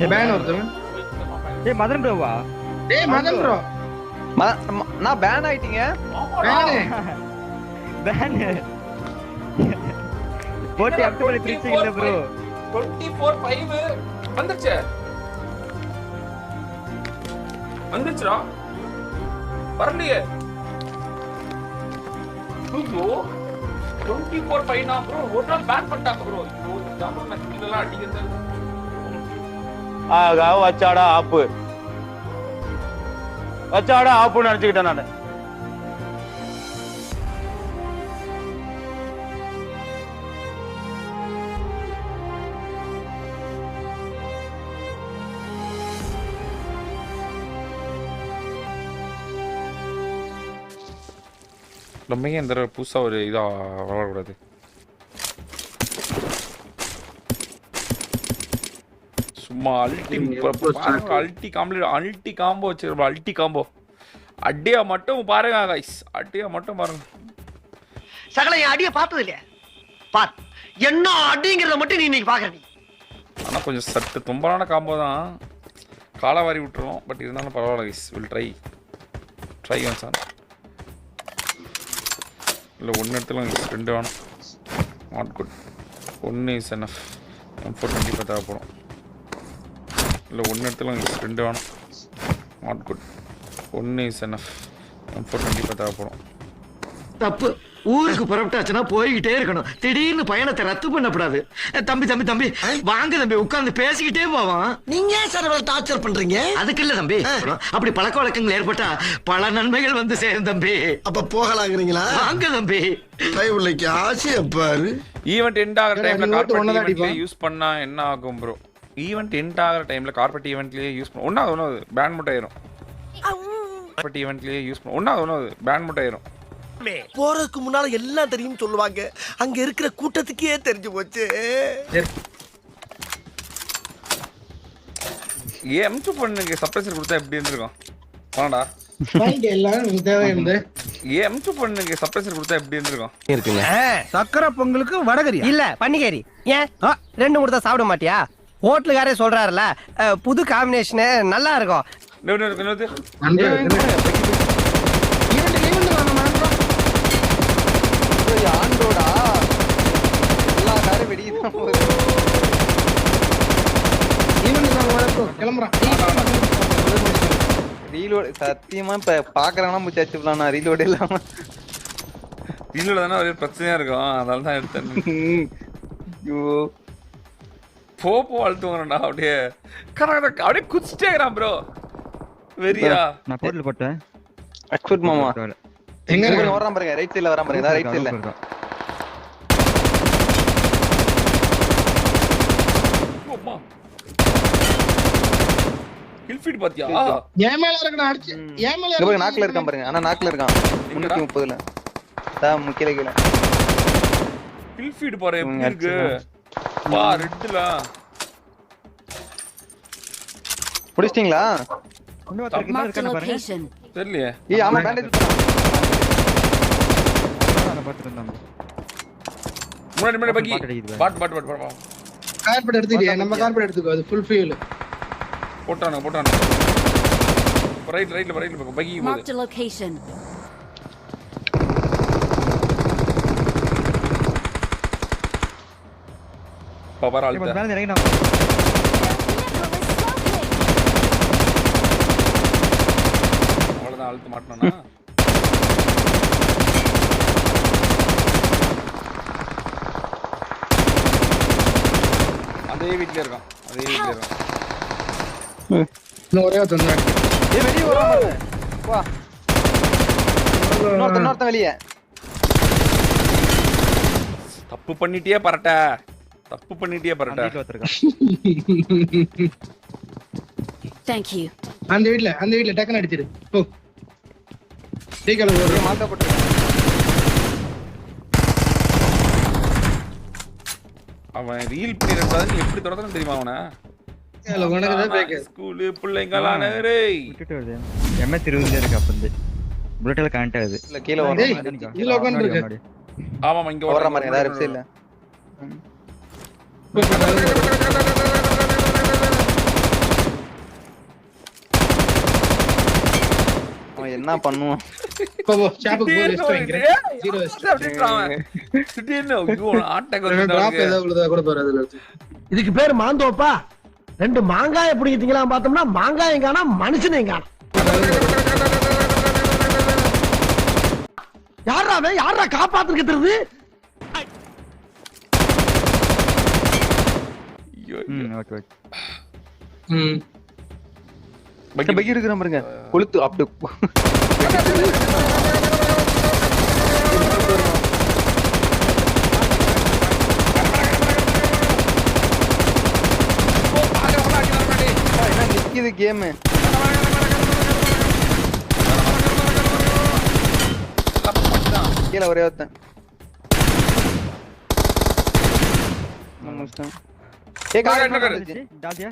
Pan ஒருத்தன். ஏய் மதன் ப்ரோவா? டேய் மதன் ப்ரோ. நான் பேன் ஆயிட்டீங்க. பேன். போட்டி அப்டேட் பண்ணி பிரிச்சிங்க ப்ரோ. 24-5 வந்துச்சு. வந்துச்சுடா. வரலையே. ப்ரோ 24-5 னா ப்ரோ ஒரு நாள் பேன் பண்ணிட்டாங்க ப்ரோ. இப்போ ஜாம்பர் மேட்ச் இதெல்லாம் அடிக்கிறது. ஆகா வச்சாடா ஆப்பு. வச்சாடா ஆப்புன்னு நினைச்சுக்கிட்டேன் நானு. நம்ம ஏன் இந்த புதுசா ஒரு இதா விளையாடக்கூடாது? சும்மா அல்டி காம்போ வச்சிருப்போம். அல்டி காம்போ அடியா மட்டும் பாருங்க கைஸ். அடியா மட்டும் பாருங்க. சகல என் அடிய பார்த்தது இல்லையா? பார் என்ன அடிங்கிறத மட்டும் நீ இன்னைக்கு பாக்குற. ஆனால் கொஞ்சம் சட்டு தும்பலான காம்போ தான். காலவாரி விட்டுருவோம். பட் இருந்தாலும் பரவாயில்ல guys. Will try one sir. இல்லை ஒன்று இடத்துல ரெண்டு வேணும். Not good. ஒன்று இஸ் என்எஃப். M4 கண்டிப்பாக தேவைப்படும். இல்லை ஒன்று இடத்துல ரெண்டு வேணும். Not good. ஒன்று இஸ் என்எஃப். M4 கண்டிப்பாக தேவைப்படும். தப்பு. ஊருக்கு புறப்பட்டாச்சுன்னா போய்கிட்டே இருக்கணும். திடீர்னு பயணத்தை ரத்து பண்ணக்கூடாது. தம்பி தம்பி தம்பி வாங்க தம்பி உட்கார்ந்து பேசிக்கிட்டே போவான். நீங்க சார் டார்ச்சர் பண்றீங்க? அதுக்கு இல்ல தம்பி. அப்படி பழக்க வழக்கங்கள் ஏற்பட்டா பல நன்மைகள் வந்து சேரும் தம்பி. அப்ப போகலாங்கிறீங்களா? வாங்க தம்பி. கைவுள்ளைக்கு ஆசைய பாரு. ஈவெண்ட் எண்ட் ஆகிற டைம்ல கார்பெட் ஈவெண்ட்ல யூஸ் பண்ணா என்ன ஆகும் ப்ரோ? ஈவெண்ட் எண்ட் ஆகிற டைம்ல கார்பெட் ஈவெண்ட்லயே யூஸ் பண்ண ஒண்ணாவது பேன் மட்டும் ஆயிரும். கார்பெட் ஈவெண்ட்லயே யூஸ் பண்ண ஒண்ணாவது பேன் மட்டும் ஆயிரும். போறதுக்கு முன்னால எல்லாம் தெரியும் சொல்லுவாங்க. அங்க இருக்கிற கூட்டத்துக்கே தெரிஞ்சு போச்சு. M2 பண்ணுங்க சப்ரசர் கொடுத்தா எப்படி இருந்திருக்கும்? வாடா பாயிண்ட் எல்லாம் தேவை இருந்து. M2 பண்ணுங்க சப்ரசர் கொடுத்தா எப்படி இருந்திருக்கும்? இருக்குங்க. சக்கரை பொங்கலுக்கு வடகரி இல்ல பன்னிகேரி. ஏன் ரெண்டு மூணு தான் சாப்பிட மாட்டியா? ஹோட்டலுக்காரே சொல்றாருல புது காம்பினேஷன் நல்லா இருக்கும். ஆண்டோடா எல்லா காரும் வெடிதான் போகுது. ரீலோட் சத்தியமா இப்ப பாக்குறாங்கன்னா முச்சாச்சு பிளானா ரீலோட் இல்லாம. ரீலோட் தானே ஒரே பிரச்சனையா இருக்கும். அதனால தான் எடுத்தேன். ஐயோ போ அழுத்துவாங்கடா. அப்படியே அப்படியே குச்சிட்டே இருக்கிறான் ப்ரோ. வெரியா நான் போர்ட்ல போட்டேன். அக்ஷுட் மாமா எங்க வரான் பாருங்க. ரைட் சைடுல வரான் பாருங்க. ரைட் சைடுல கில் ஃபீட் பாத்தியா? ஏன் மேல இருக்கடா அடிச்சு. ஏன் மேல இங்க பாருங்க. நாக்ல இருக்கான் பாருங்க. ஆனா நாக்ல இருக்கான் 330ல. டா முக்கில கீழ கில் ஃபீட் பாரு எப்படி இருக்கு. பா ரெட்ல புடிச்சிட்டீங்களா? கொண்டு வந்து இருக்கானே பாருங்க. தெரியலையே. ஏய் ஆமா பேண்டேஜ் நான் பாத்துட்டு இருந்தாங்க. முன்னாடி பக்கி பாட் கார்பெட் எடுத்துக்கிறியா? நம்ம கார்பெட் எடுத்துக்கோ. அது ஃபுல் ஃபியூல். போட்டானு ரைட்ல பக்கி போகுது. பவர் ஆல்டா மேல இறங்கினா அவ்வளவுதான். அழுத்த மாட்டேனா? அதே வீட்ல இருக்கான். இன்னும் ஒரே ஒருத்தன் தான். ஏய் வெளிய வரான் பாருங்க. வா இன்னொருத்த வெளிய. தப்பு பண்ணிட்டியே பரட்ட. வீட்ல வச்சிருக்கான். Thank you. அந்த வீட்ல டக்கன் அடிச்சிரு. போ. டீக்கல ஒரு மார்க்க போட்டு. அவன் ரீல் பண்ணிரக்கூடாதுன்னு எப்படி தொடர்ந்து தெரியுமா அவனை? இல்ல உனக்கு தான் பேக். ஸ்கூல் புள்ளைங்களானே டேய். விட்டுட்டு வருது. MS 20 இருக்கு அப்ப இந்த புல்லட்ல கனெக்ட் ஆகுது. இல்ல கீழ வர. கீழ உட்கார்ந்திருக்கு. ஆமாமா இங்க வர மாதிரி ஏதா ரிப்ஸ் இல்ல. என்ன பண்ணுவோம்? போ ஷாப்புக்கு போ ரெஸ்ட் வாங்கிக்கிறேன். Zero rest. திடீர்னு ஐயோ ஆட்டக்கு டிராப் ஏதாவது உள்ளதா கூட பாரு அதுல. இதுக்கு பேரு மாந்தோப்பா. 2 மாங்காய பிடிக்கிட்டீங்களா பார்த்தோம்னா மாங்காயம் காணா மனுஷனையும் காணா. யாரா காப்பாத்துக்கு தெரியுது? Okay okay. பக்கி இருக்கிற பாருங்க. கொளுத்து அப்படி நிக்குது கேமு. கீழே ஒரே ஒருத்தன். டாலியா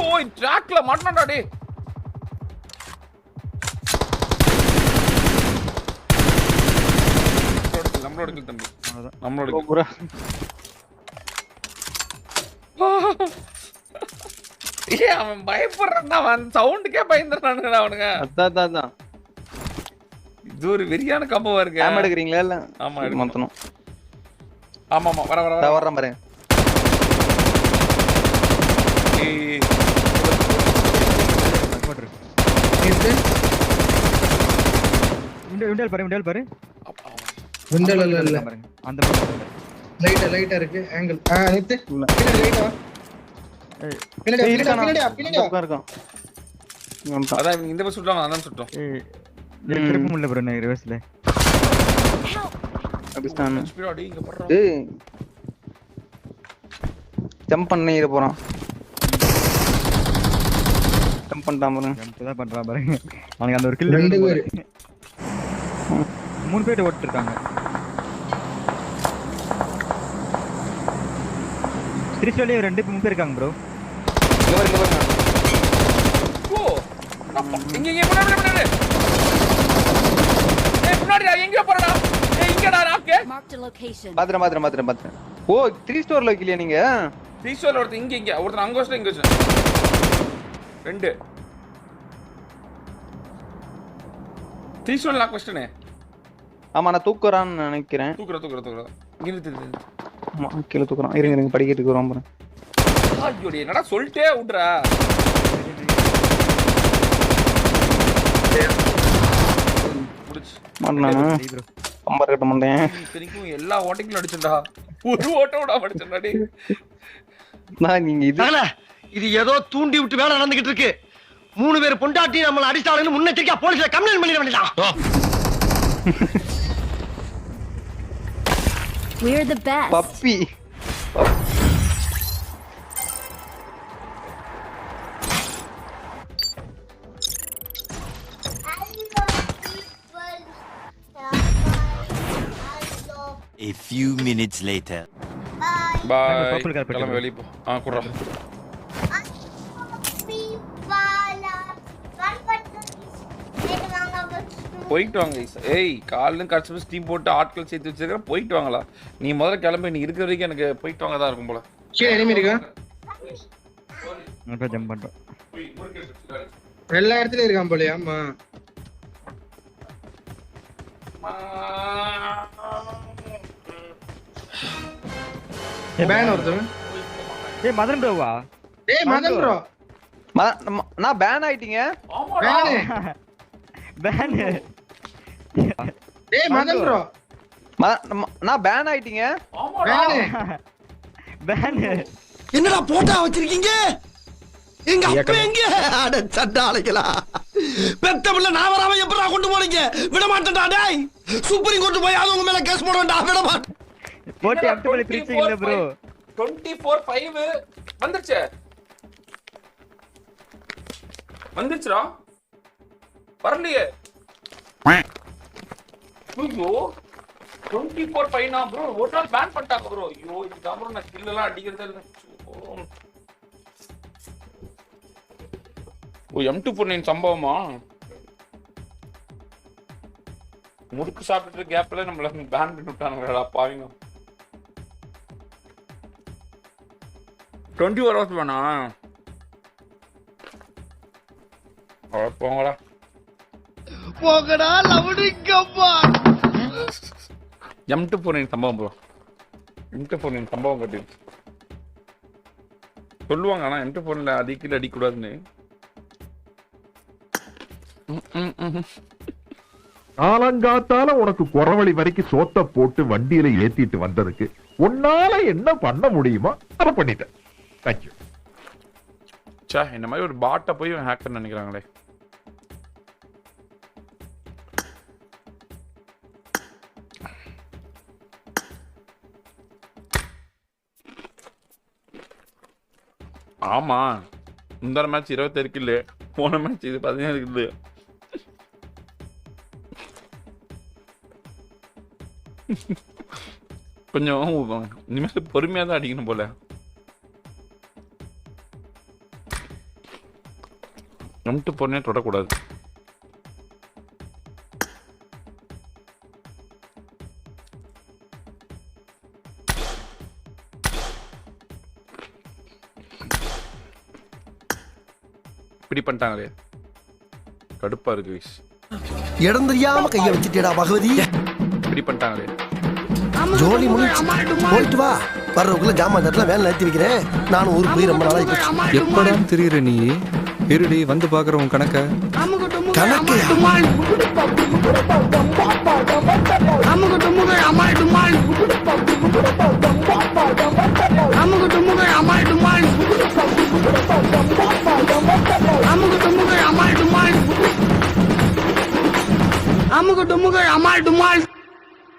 ஓய் ட்ராக்ல மாட்டனடா டேய். நம்மளோட கில் தம்பி. நம்மளோட பூரா ஏய் அவன் பயப்படுறான். அவன் சவுண்டுக்கே பயந்துறானுங்க அவனுங்க. அதான் இது ஒரு வெறியான கம்பவா இருக்கு. கேம் எடுக்கிறீங்களா? இல்ல ஆமா மாத்தணும். ஆமா வர வர்றேன் பாருங்க. விண்டல் பாரு. விண்டல் இல்ல பாருங்க. அந்த பக்கம் லைட்டா இருக்கு ஆங்கிள். நித்து. பின்னாடி லைட்டா. பின்னாடி. இருக்கும். அதான் இந்த பஸ் சுட்டாங்க. அதான் சுட்டோம். திருப்ப முடியல ப்ரோ நான் ரிவர்ஸ்ல. அடிஸ்தான். ஸ்பீட் இங்க பண்றோம். ஏய் ஜம்ப் பண்ணி போறான். ஜம்ப் பண்ணாம பாருங்க. ஜம்ப் தான் பண்றான் பாருங்க. அவனுக்கு அந்த ஒரு கில். 2 பேர் 3 பேர் ஓட்டு இருக்காங்க. திருச்சோலியே 2 3 பேர் இருக்காங்க ப்ரோ. இங்க பாருங்க. ஓ இங்க முன்னாடி. ஏய் முன்னாடி எங்க போறடா? ஏய் இங்கடா ராக்கே. Marked a location. பாத்துறேன். ஓ 3 ஸ்டோர்ல வைக்கலையா நீங்க? 3 ஸ்டோர்ல ஒருத்தன் இங்க ஒருத்தன் அங்க வச்சா இங்க வச்சா. 2 3 ஸ்டோர்ல லாக் வச்சனே. ஆமா நான் தூக்குறான்னு நினைக்கிறேன். தூக்குற. இங்க நிறுத்து. ஆமா கீழ தூக்குறான். இருங்க படிக்கிறதுக்கு வரோம் பாருங்க. ஐயோடி என்னடா சொல்லிட்டே விட்றா. முடிச்சு மாட்டனானா? கம்பர் கட்ட மாட்டேன். இத்தனைக்கும் எல்லா ஓட்டைகளும் அடிச்சேன்டா. ஒரு ஓட்ட விட அடிச்சேன்டா டேய். நான் நீங்க இது ஏதோ தூண்டி விட்டு வேலை நடந்துகிட்டு இருக்கு. 3 பேர் பொண்டாட்டி நம்மள அடிச்சாலுன்னு முன்னெச்சரிக்கையா போலீஸ்ல கம்ப்ளைண்ட் பண்ணிட வேண்டியதான். We're the best. Puppy. A few minutes later. பாய். கிளம்பி வெளிய போ. குறா. போயிட்டு வாங்க ஈசா. ஏய் காலையில கஸ்டமர் ஸ்டீம் போட்டு ஆட்கள் சேர்த்து வச்சிருக்கேன். போயிட்டு வாங்களா. நீ முதல்ல கிளம்பி. நீ இருக்கிற வரைக்கும் எனக்கு போயிட்டு வாங்க தான் இருக்கும் போல. கீழ எனிமி இருக்கா? நான் ஜம்ப் பண்றேன். எல்லா இடத்துலயும் இருக்கான் போலயே. ஆமா பேன் ஒருத்தன். ஏய் மதன் ப்ரோவா? ஏய் மதன் ப்ரோ. நான் பேன் ஆயிட்டீங்க. பேன். ஏய் மதன் ப்ரோ. நான் பேன் ஆயிட்டீங்க. பேன். என்னடா போட்டா வச்சிருக்கீங்க? எங்க அப்பா எங்க? அட சண்டாளைகளா. பெத்த பிள்ளை நான் வராம எப்பறா கொண்டு போறீங்க? விட மாட்டேன்டா டேய். சுப்ரீம் கோர்ட் போய் அவங்க மேல கேஸ் போடுறேன்டா. விட மாட்டேன். போட்டி அப்டேட் பிரீச்சிங் ப்ரோ. 24/5 வந்துச்சுடா. வரலையே. ஐயோ 24/5 னா ப்ரோ ஒரு நாள் பேன் பண்ணிட்டாங்க ப்ரோ. ஐயோ இதுக்கு அப்புறம் நான் கில் எல்லாம் அடிக்கிறதே இல்ல. ஓ M249 சம்பவமா? முறுக்கு சாப்பிட்டு கேப்ல நம்மள பேன் பண்ணி விட்டானுங்கடா பாவிங்க. 24 hours வேணா? போங்கடா. போகடா லவுடிங்கப்பா. M24 சம்பவம் ப்ரோ. M24 சம்பவம் கட்டிடுச்சு. சொல்லுவாங்க ஆனா M24 அடிக்கல அடிக்கூடாதுன்னு. காலங்காத்தால உனக்கு குறவழி வரைக்கும் சோத்த போட்டு வண்டியில ஏத்திட்டு வந்ததுக்கு உன்னால என்ன பண்ண முடியுமோ அதை பண்ணிட்டேன். தேங்க்யூ. சே, இந்த மாதிரி ஒரு பாட்டை போய் ஹேக்கர் நினைக்கிறாங்களே. ஆமா, இந்த மேட்ச் 27 கில்லு, போன மேட்ச் இது 17 கில்லு. கொஞ்சம் இனிமேல் பொறுமையா தான் அடிக்கணும் போல. M24 தொடக்கூடாது. இப்படி பண்ணிட்டாங்களே, கடுப்பா இருக்கு. இடம் தெரியாம கைய வச்சுட்டேடா பகவதி. இப்படி பண்ணிட்டாங்களே. ஜோலி முடிச்சு போயிட்டு வா. வர்றதுக்குள்ள ஜாமான் தட்டலாம் வேலை நிறுத்தி வைக்கிறேன். நானும் ஊருக்கு போய் ரொம்ப நாளாகி போச்சு. எப்படா தெரியுற நீ? இருடி வந்து பாக்குறவன் கணக்க கணக்கு